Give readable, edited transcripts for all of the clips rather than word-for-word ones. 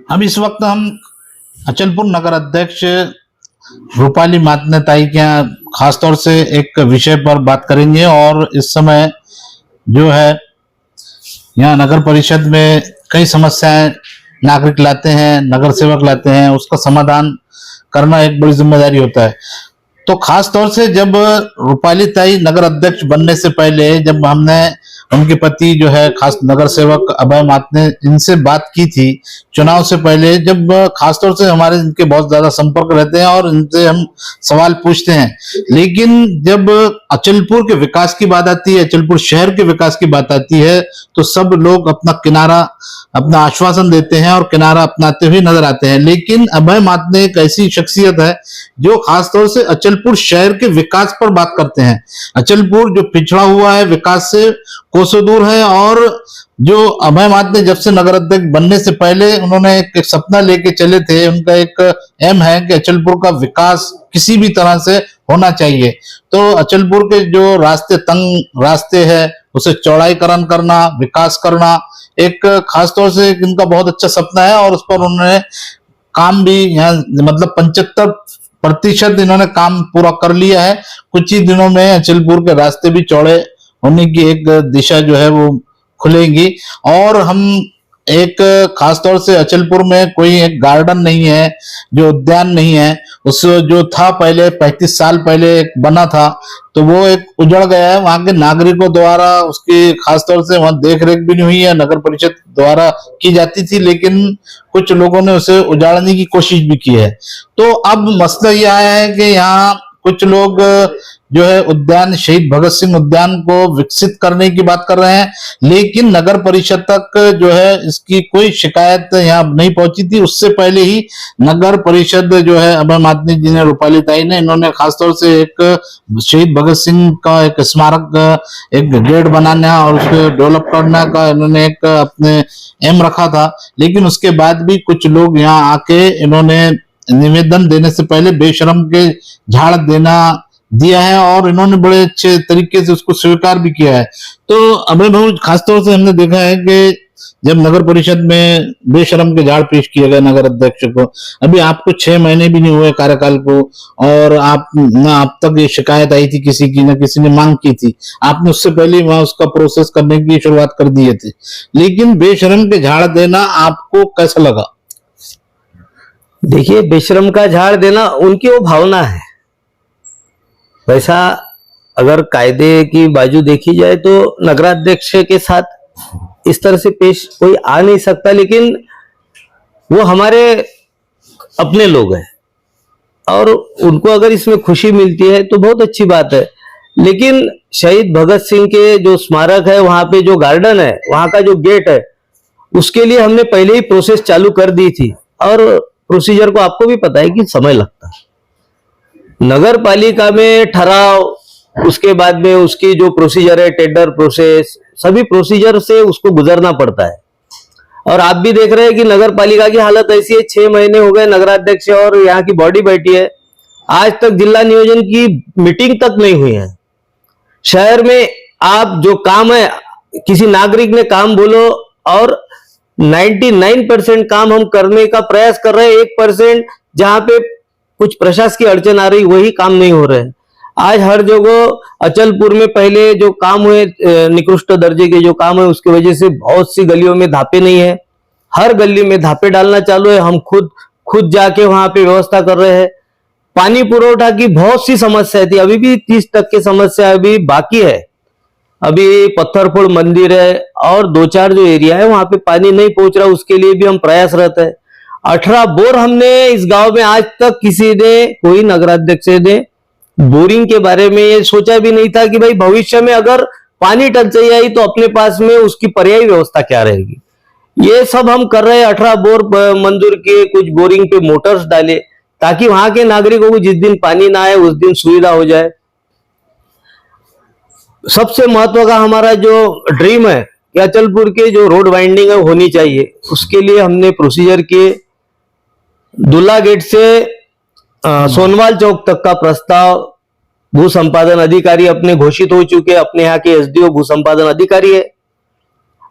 अब इस वक्त हम अचलपुर नगर अध्यक्ष रूपाली मातनेताई के यहाँ खासतौर से एक विषय पर बात करेंगे। और इस समय जो है यहाँ नगर परिषद में कई समस्याएं नागरिक लाते हैं, नगर सेवक लाते हैं, उसका समाधान करना एक बड़ी जिम्मेदारी होता है। तो खास तौर से जब रूपाली ताई नगर अध्यक्ष बनने से पहले जब हमने उनके पति जो है खास नगर सेवक अभय मातने इनसे बात की थी चुनाव से पहले, जब खासतौर से हमारे इनके बहुत ज्यादा संपर्क रहते हैं और इनसे हम सवाल पूछते हैं, लेकिन जब अचलपुर के विकास की बात आती है, अचलपुर शहर के विकास की बात आती है, तो सब लोग अपना आश्वासन देते हैं और किनारा अपनाते हुए नजर आते हैं। लेकिन अभय मातने एक ऐसी शख्सियत है जो खासतौर से अचलपुर शहर के विकास पर बात करते हैं। अचलपुर जो पिछड़ा हुआ है विकास से कोसों दूर है, और जो अभय मातने जब से नगर अध्यक्ष बनने से पहले उन्होंने एक सपना लेके चले थे। उनका एक एम है कि अचलपुर का विकास किसी भी तरह से होना चाहिए। तो अचलपुर के जो तंग रास्ते हैं उसे चौड़ाईकरण करना, विकास करना एक खासतौर से इनका बहुत अच्छा सपना है। और उस पर उन्होंने काम भी यहाँ मतलब 75% इन्होंने काम पूरा कर लिया है। कुछ ही दिनों में अचलपुर के रास्ते भी चौड़े होने की एक दिशा जो है वो खुलेगी। और हम एक खासतौर से अचलपुर में कोई एक गार्डन नहीं है, जो उद्यान नहीं है, उस जो था पहले 35 साल पहले एक बना था, तो वो एक उजड़ गया है। वहां के नागरिकों द्वारा उसकी खासतौर से वहां देख रेख भी नहीं हुई है, नगर परिषद द्वारा की जाती थी, लेकिन कुछ लोगों ने उसे उजाड़ने की कोशिश भी की है। तो अब मसला यह आया है कि यहाँ कुछ लोग जो है उद्यान शहीद भगत सिंह उद्यान को विकसित करने की बात कर रहे हैं, लेकिन नगर परिषद तक जो है इसकी कोई शिकायत यहाँ नहीं पहुंची थी। उससे पहले ही नगर परिषद जो है अभय मातने जी ने, रूपाली ताई ने, इन्होंने खासतौर से एक शहीद भगत सिंह का एक स्मारक एक गेट बनाना और उसको डेवलप करने का इन्होंने एक अपने एम रखा था। लेकिन उसके बाद भी कुछ लोग यहाँ आके इन्होंने निवेदन देने से पहले बेशरम के झाड़ दिया है और इन्होंने बड़े अच्छे तरीके से उसको स्वीकार भी किया है। तो अभय भाऊ खासतौर से हमने देखा है कि जब नगर परिषद में बेशरम के झाड़ पेश किए गए नगर अध्यक्ष को, अभी आपको 6 महीने भी नहीं हुए कार्यकाल को, और आप तक ये शिकायत आई थी किसी की, ना किसी ने मांग की थी, आपने उससे पहले वहां उसका प्रोसेस करने की शुरुआत कर दी थी, लेकिन बेशरम के झाड़ देना आपको कैसा लगा? देखिए, बेशरम का झाड़ देना उनकी वो भावना है। वैसा अगर कायदे की बाजू देखी जाए तो नगराध्यक्ष के साथ इस तरह से पेश कोई आ नहीं सकता, लेकिन वो हमारे अपने लोग हैं और उनको अगर इसमें खुशी मिलती है तो बहुत अच्छी बात है। लेकिन शहीद भगत सिंह के जो स्मारक है, वहां पे जो गार्डन है, वहां का जो गेट है, उसके लिए हमने पहले ही प्रोसेस चालू कर दी थी। और प्रोसीजर को आपको भी पता है कि समय लगता है। नगर पालिका में ठहराव, उसके बाद में उसकी जो प्रोसीजर है, टेंडर प्रोसेस, सभी प्रोसीजर से उसको गुजरना पड़ता है। और आप भी देख रहे हैं कि नगर पालिका की हालत ऐसी है, 6 महीने हो गए नगराध्यक्ष और यहाँ की बॉडी बैठी है, आज तक जिला नियोजन की मीटिंग तक नहीं हुई है। शहर में आप जो काम है, किसी नागरिक ने काम बोलो, और 99% काम हम करने का प्रयास कर रहे हैं, 1% जहां पे कुछ प्रशासकीय की अड़चन आ रही, वही काम नहीं हो रहे हैं। आज हर जगह अचलपुर में पहले जो काम हुए, निकृष्ट दर्जे के जो काम है, उसकी वजह से बहुत सी गलियों में धापे नहीं है। हर गली में धापे डालना चालू है, हम खुद जाके वहां पे व्यवस्था कर रहे हैं। पानी पुरोठा की बहुत सी समस्या थी, अभी भी 30% समस्या अभी बाकी है। अभी पत्थरफोड़ मंदिर है और 2-4 जो एरिया है वहां पे पानी नहीं पहुंच रहा, उसके लिए भी हम प्रयासरत है। 18 बोर हमने इस गांव में, आज तक किसी ने, कोई नगराध्यक्ष ने बोरिंग के बारे में ये सोचा भी नहीं था कि भाई भविष्य में अगर पानी टंचाई आई तो अपने पास में उसकी पर्यायी व्यवस्था क्या रहेगी। ये सब हम कर रहे हैं। 18 बोर मंजूर किए, कुछ बोरिंग पे मोटर्स डाले ताकि वहां के नागरिकों को जिस दिन पानी ना आए उस दिन सुविधा हो जाए। सबसे महत्व का हमारा जो ड्रीम है कि अचलपुर के जो रोड वाइंडिंग है होनी चाहिए, उसके लिए हमने प्रोसीजर किए। दुल्ला गेट से सोनवाल चौक तक का प्रस्ताव भू संपादन अधिकारी अपने घोषित हो चुके, अपने यहाँ के एसडीओ भू संपादन अधिकारी है।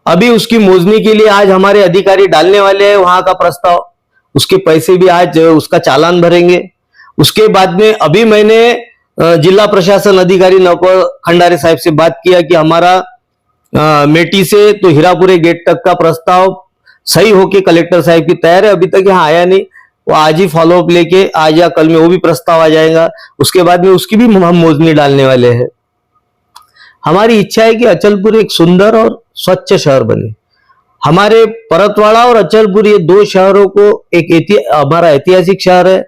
अभी उसकी मोजनी के लिए आज हमारे अधिकारी डालने वाले हैं वहां का प्रस्ताव, उसके पैसे भी आज उसका चालान भरेंगे। उसके बाद में अभी मैंने जिला प्रशासन अधिकारी नौकर खंडारे साहब से बात किया कि हमारा मेटी से तो हीरापुरे गेट तक का प्रस्ताव सही होके कलेक्टर साहब की तैयार है, अभी तक यहाँ आया नहीं। वो आज ही फॉलोअप लेके आज या कल में वो भी प्रस्ताव आ जाएगा, उसके बाद में उसकी भी हम मोजनी डालने वाले हैं। हमारी इच्छा है कि अचलपुर एक सुंदर और स्वच्छ शहर बने। हमारे परतवाड़ा और अचलपुर ये दो शहरों को हमारा ऐतिहासिक शहर है।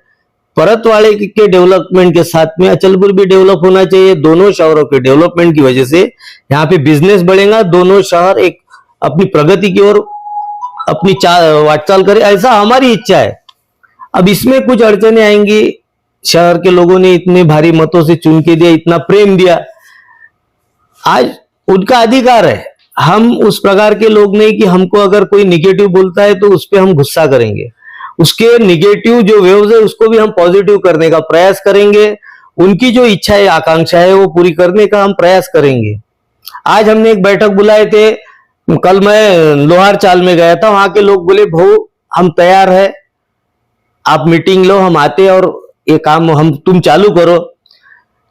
परतवाड़े के डेवलपमेंट के साथ में अचलपुर भी डेवलप होना चाहिए। दोनों शहरों के डेवलपमेंट की वजह से यहाँ पे बिजनेस बढ़ेगा, दोनों शहर एक अपनी प्रगति की ओर अपनी वाटचाल करे, ऐसा हमारी इच्छा है। अब इसमें कुछ अड़चने आएंगी, शहर के लोगों ने इतने भारी मतों से चुन के दिया, इतना प्रेम दिया, आज उनका अधिकार है। हम उस प्रकार के लोग नहीं कि हमको अगर कोई निगेटिव बोलता है तो उस पर हम गुस्सा करेंगे। उसके निगेटिव जो वेव्स है उसको भी हम पॉजिटिव करने का प्रयास करेंगे। उनकी जो इच्छा है आकांक्षा है वो पूरी करने का हम प्रयास करेंगे। आज हमने एक बैठक बुलाए थे, कल मैं लोहार चाल में गया था, वहां के लोग बोले भाऊ हम तैयार है, आप मीटिंग लो, हम आते और ये काम हम तुम चालू करो।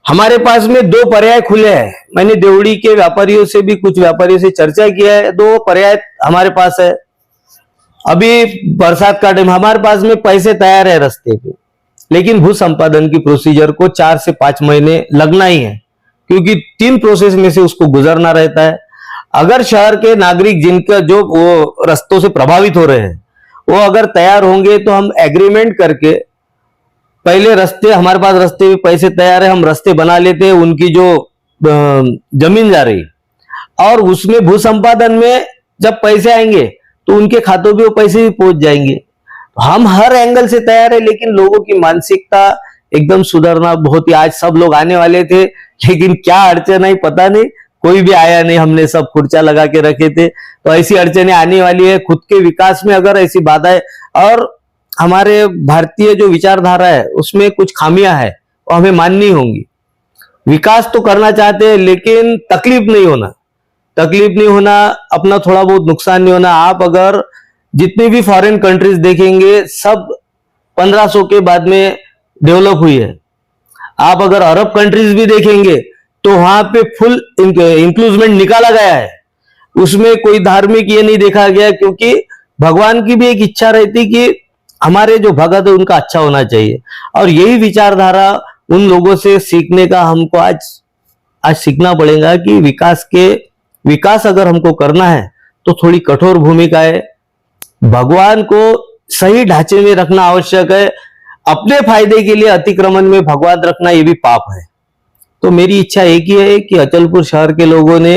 हमारे पास में दो पर्याय खुले हैं। मैंने देवड़ी के व्यापारियों से भी कुछ व्यापारियों से चर्चा किया है, दो पर्याय हमारे पास है। अभी बरसात का टाइम, हमारे पास में पैसे तैयार है रास्ते पे, लेकिन भू संपादन की प्रोसीजर को 4 से 5 महीने लगना ही है, क्योंकि 3 प्रोसेस में से उसको गुजरना रहता है। अगर शहर के नागरिक जिनका जो वो रस्तों से प्रभावित हो रहे हैं वो अगर तैयार होंगे तो हम एग्रीमेंट करके पहले रास्ते, हमारे पास रास्ते भी पैसे तैयार है, हम रास्ते बना लेते हैं, उनकी जो जमीन जा रही और उसमें भू संपादन में जब पैसे आएंगे तो उनके खातों में वो पैसे भी पहुंच जाएंगे। हम हर एंगल से तैयार है, लेकिन लोगों की मानसिकता एकदम सुधरना बहुत ही, आज सब लोग आने वाले थे लेकिन क्या अड़चन आई पता नहीं, कोई भी आया नहीं, हमने सब खुर्चा लगा के रखे थे। तो ऐसी अड़चनें आने वाली है। खुद के विकास में अगर ऐसी बाधाएं, और हमारे भारतीय जो विचारधारा है उसमें कुछ खामियां है वो हमें माननी होंगी। विकास तो करना चाहते हैं लेकिन तकलीफ नहीं होना, अपना थोड़ा बहुत नुकसान नहीं होना। आप अगर जितनी भी फॉरेन कंट्रीज देखेंगे सब 1500 के बाद में डेवलप हुई है। आप अगर अरब कंट्रीज भी देखेंगे तो वहां पे फुल इंक्लूजमेंट निकाला गया है, उसमें कोई धार्मिक ये नहीं देखा गया, क्योंकि भगवान की भी एक इच्छा रहती कि हमारे जो भगत है उनका अच्छा होना चाहिए। और यही विचारधारा उन लोगों से सीखने का हमको आज सीखना पड़ेगा कि विकास अगर हमको करना है तो थोड़ी कठोर भूमिका है, भगवान को सही ढांचे में रखना आवश्यक है। अपने फायदे के लिए अतिक्रमण में भगवान रखना ये भी पाप है। तो मेरी इच्छा एक ही है कि अचलपुर शहर के लोगों ने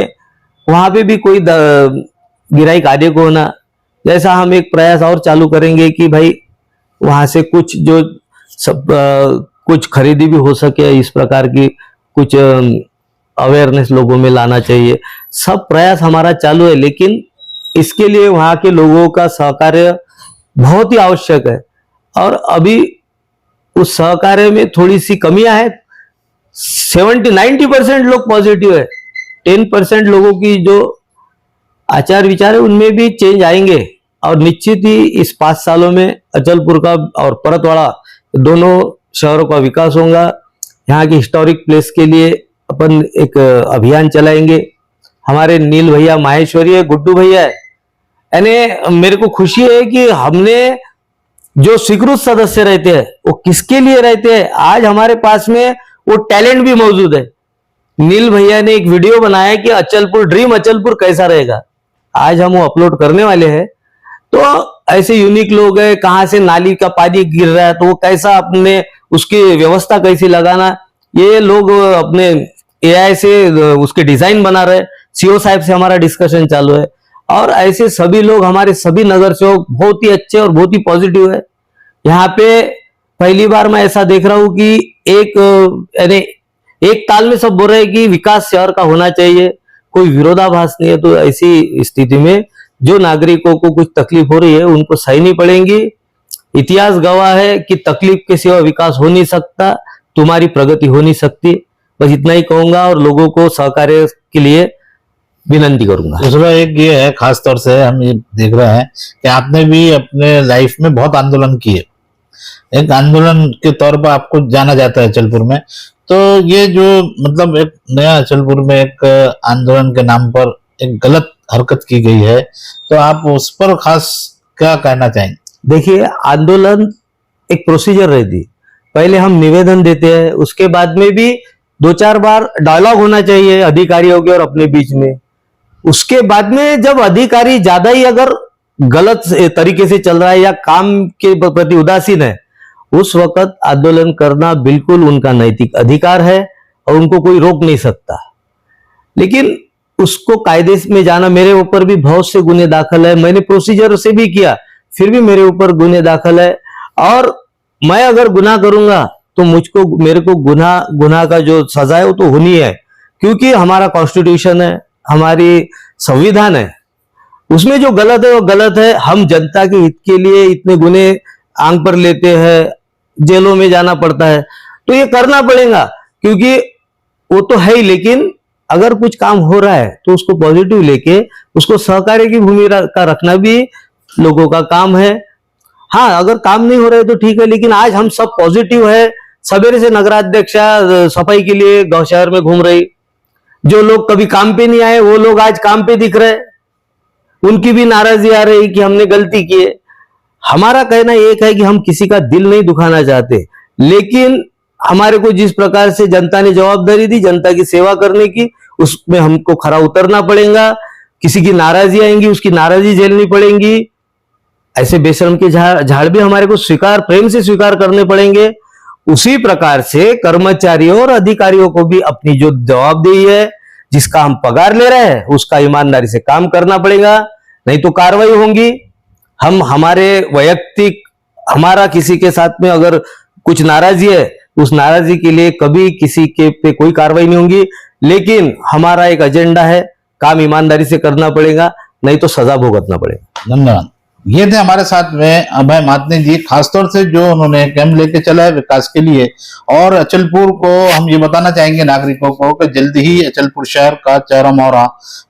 वहां पे भी कोई गिराई कार्य को होना, जैसा हम एक प्रयास और चालू करेंगे कि भाई वहां से कुछ जो कुछ खरीदी भी हो सके, इस प्रकार की कुछ अवेयरनेस लोगों में लाना चाहिए। सब प्रयास हमारा चालू है, लेकिन इसके लिए वहां के लोगों का सहकार्य बहुत ही आवश्यक है। और अभी उस सहकार्य में थोड़ी सी कमियां है। 90% लोग पॉजिटिव है, 10% लोगों की जो आचार विचार है उनमें भी चेंज आएंगे। और निश्चित ही इस 5 सालों में अचलपुर का और परतवाड़ा दोनों शहरों का विकास होगा। यहाँ की हिस्टोरिक प्लेस के लिए अपन एक अभियान चलाएंगे। हमारे नील भैया, माहेश्वरी है, गुड्डू भैया है, यानी मेरे को खुशी है कि हमने जो स्वीकृत सदस्य रहते हैं वो किसके लिए रहते हैं, आज हमारे पास में वो टैलेंट भी मौजूद है। नील भैया ने एक वीडियो बनाया कि अचलपुर ड्रीम अचलपुर कैसा रहेगा, आज हम वो अपलोड करने वाले हैं। तो ऐसे यूनिक लोग हैं, कहां से नाली का पानी गिर रहा है तो वो कैसा अपने उसकी व्यवस्था कैसी लगाना, ये लोग अपने एआई से उसके डिजाइन बना रहे। सीओ साहब से हमारा डिस्कशन चालू है। और ऐसे सभी लोग, हमारे सभी नगर सेवक बहुत ही अच्छे और बहुत ही पॉजिटिव है। यहाँ पे पहली बार मैं ऐसा देख रहा हूं कि एक ताल में सब बोल रहे हैं कि विकास शहर का होना चाहिए, कोई विरोधाभास नहीं है। तो ऐसी स्थिति में जो नागरिकों को कुछ तकलीफ हो रही है उनको सहनी पड़ेगी। इतिहास गवाह है कि तकलीफ के सिवा विकास हो नहीं सकता, तुम्हारी प्रगति हो नहीं सकती। बस इतना ही कहूंगा और लोगों को सहकार्य के लिए विनंती करूंगा। दूसरा एक ये है, खास तौर से हम ये देख रहे हैं कि आपने भी अपने लाइफ में बहुत आंदोलन किए, एक आंदोलन के तौर पर आपको जाना जाता है अचलपुर में। तो ये जो मतलब एक नया अचलपुर में एक आंदोलन के नाम पर एक गलत हरकत की गई है, तो आप उस पर खास क्या कहना चाहेंगे? देखिए, आंदोलन एक प्रोसीजर रहती, पहले हम निवेदन देते हैं, उसके बाद में भी 2-4 बार डायलॉग होना चाहिए अधिकारियों के और अपने बीच में। उसके बाद में जब अधिकारी ज्यादा ही अगर गलत तरीके से चल रहा है या काम के प्रति उदासीन है, उस वक्त आंदोलन करना बिल्कुल उनका नैतिक अधिकार है और उनको कोई रोक नहीं सकता। लेकिन उसको कायदे में जाना, मेरे ऊपर भी बहुत से गुने दाखिल है, मैंने प्रोसीजर से भी किया, फिर भी मेरे ऊपर गुने दाखिल है। और मैं अगर गुनाह करूंगा तो मेरे को गुनाह का जो सजा है वो तो होनी है, क्योंकि हमारा कॉन्स्टिट्यूशन है, हमारी संविधान है, उसमें जो गलत है वो गलत है। हम जनता के हित के लिए इतने गुने आंख पर लेते हैं, जेलों में जाना पड़ता है, तो ये करना पड़ेगा, क्योंकि वो तो है ही। लेकिन अगर कुछ काम हो रहा है तो उसको पॉजिटिव लेके उसको सहकार्य की भूमिका रखना भी लोगों का काम है। हाँ, अगर काम नहीं हो रहा है तो ठीक है, लेकिन आज हम सब पॉजिटिव है। सवेरे से नगराध्यक्षा सफाई के लिए गांव शहर में घूम रही, जो लोग कभी काम पे नहीं आए वो लोग आज काम पे दिख रहे, उनकी भी नाराजगी आ रही कि हमने गलती की है। हमारा कहना एक है कि हम किसी का दिल नहीं दुखाना चाहते, लेकिन हमारे को जिस प्रकार से जनता ने जवाबदारी दी जनता की सेवा करने की, उसमें हमको खरा उतरना पड़ेगा। किसी की नाराजगी आएंगी, उसकी नाराजगी झेलनी पड़ेगी। ऐसे बेशर्म के झाड़ भी हमारे को प्रेम से स्वीकार करने पड़ेंगे। उसी प्रकार से कर्मचारियों और अधिकारियों को भी अपनी जो जवाबदेही है, जिसका हम पगार ले रहे हैं, उसका ईमानदारी से काम करना पड़ेगा, नहीं तो कार्रवाई होंगी। हम हमारे वैयक्तिक, हमारा किसी के साथ में अगर कुछ नाराजगी है, उस नाराजगी के लिए कभी किसी के पे कोई कार्रवाई नहीं होगी, लेकिन हमारा एक एजेंडा है, काम ईमानदारी से करना पड़ेगा, नहीं तो सजा भुगतना पड़ेगा। धन्यवाद। ये थे हमारे साथ में अभय मातने जी, खासतौर से जो उन्होंने कैंप लेके चला है विकास के लिए। और अचलपुर को हम ये बताना चाहेंगे नागरिकों को कि जल्दी ही अचलपुर शहर का चेहरा मोहरा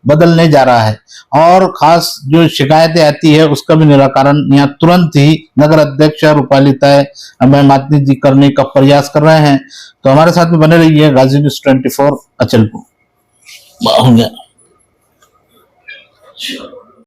बदलने जा रहा है, और खास जो शिकायतें आती है उसका भी निराकरण यहाँ तुरंत ही नगर अध्यक्ष रूपाली तय अभय मातने जी करने का प्रयास कर रहे हैं। तो हमारे साथ में बने रहिए। गाजी न्यूज़ 24 अचलपुर।